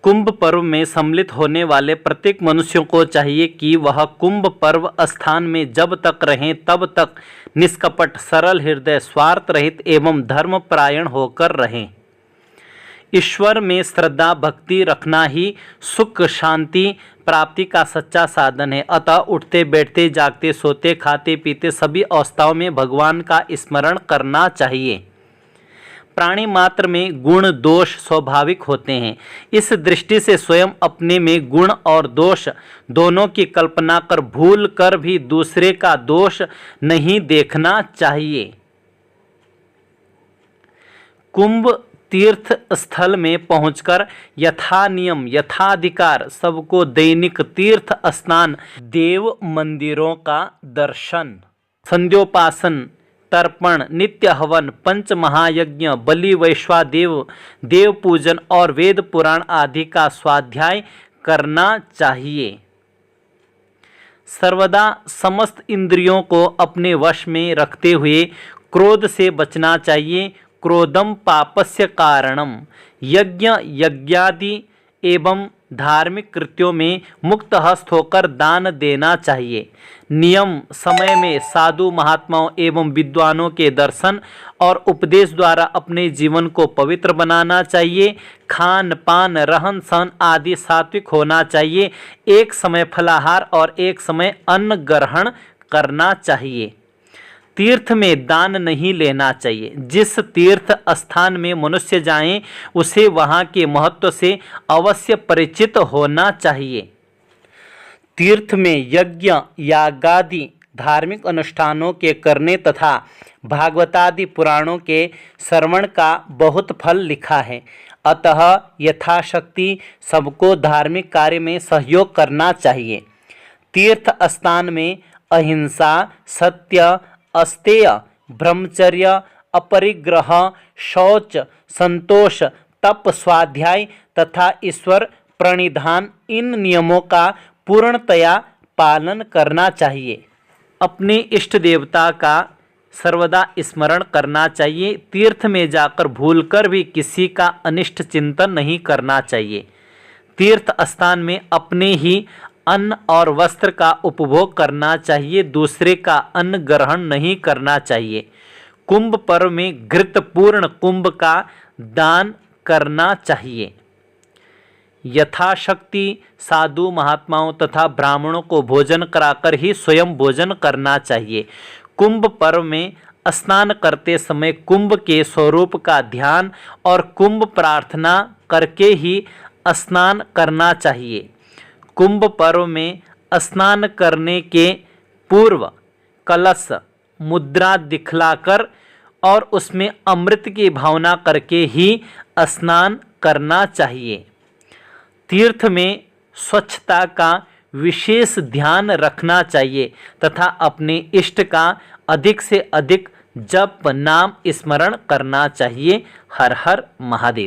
कुंभ पर्व में सम्मिलित होने वाले प्रत्येक मनुष्यों को चाहिए कि वह कुंभ पर्व स्थान में जब तक रहें तब तक निष्कपट, सरल हृदय, स्वार्थ रहित एवं धर्मपरायण होकर रहें। ईश्वर में श्रद्धा भक्ति रखना ही सुख शांति प्राप्ति का सच्चा साधन है। अतः उठते बैठते जागते सोते खाते पीते सभी अवस्थाओं में भगवान का स्मरण करना चाहिए। प्राणी मात्र में गुण दोष स्वाभाविक होते हैं। इस दृष्टि से स्वयं अपने में गुण और दोष दोनों की कल्पना कर भूल कर भी दूसरे का दोष नहीं देखना चाहिए। कुंभ तीर्थ स्थल में पहुंचकर यथा नियम यथाधिकार सबको दैनिक तीर्थ स्नान, देव मंदिरों का दर्शन, संध्योपासन, तर्पण, नित्य हवन, पंच महायज्ञ, बलि, वैश्वादेव, देव पूजन और वेद पुराण आदि का स्वाध्याय करना चाहिए। सर्वदा समस्त इंद्रियों को अपने वश में रखते हुए क्रोध से बचना चाहिए। क्रोधम पापस्य कारणम। यज्ञ यज्ञादि एवं धार्मिक कृत्यों में मुक्त हस्त होकर दान देना चाहिए। नियम समय में साधु महात्माओं एवं विद्वानों के दर्शन और उपदेश द्वारा अपने जीवन को पवित्र बनाना चाहिए। खान पान रहन सहन आदि सात्विक होना चाहिए। एक समय फलाहार और एक समय अन्न ग्रहण करना चाहिए। तीर्थ में दान नहीं लेना चाहिए। जिस तीर्थ स्थान में मनुष्य जाएं उसे वहाँ के महत्व से अवश्य परिचित होना चाहिए। तीर्थ में यज्ञ यागादि धार्मिक अनुष्ठानों के करने तथा भागवतादि पुराणों के श्रवण का बहुत फल लिखा है। अतः यथाशक्ति सबको धार्मिक कार्य में सहयोग करना चाहिए। तीर्थ स्थान में अहिंसा, सत्य, अस्तेय, ब्रह्मचर्य, अपरिग्रह, शौच, संतोष, तप, स्वाध्याय तथा ईश्वर प्रणिधान इन नियमों का पूर्णतया पालन करना चाहिए। अपने इष्ट देवता का सर्वदा स्मरण करना चाहिए। तीर्थ में जाकर भूलकर भी किसी का अनिष्ट चिंतन नहीं करना चाहिए। तीर्थ स्थान में अपने ही अन्न और वस्त्र का उपभोग करना चाहिए, दूसरे का अन्न ग्रहण नहीं करना चाहिए। कुंभ पर्व में घृतपूर्ण कुंभ का दान करना चाहिए। यथाशक्ति साधु महात्माओं तथा ब्राह्मणों को भोजन कराकर ही स्वयं भोजन करना चाहिए। कुंभ पर्व में स्नान करते समय कुंभ के स्वरूप का ध्यान और कुंभ प्रार्थना करके ही स्नान करना चाहिए। कुंभ पर्व में स्नान करने के पूर्व कलश मुद्रा दिखलाकर और उसमें अमृत की भावना करके ही स्नान करना चाहिए। तीर्थ में स्वच्छता का विशेष ध्यान रखना चाहिए तथा अपने इष्ट का अधिक से अधिक जप नाम स्मरण करना चाहिए। हर हर महादेव।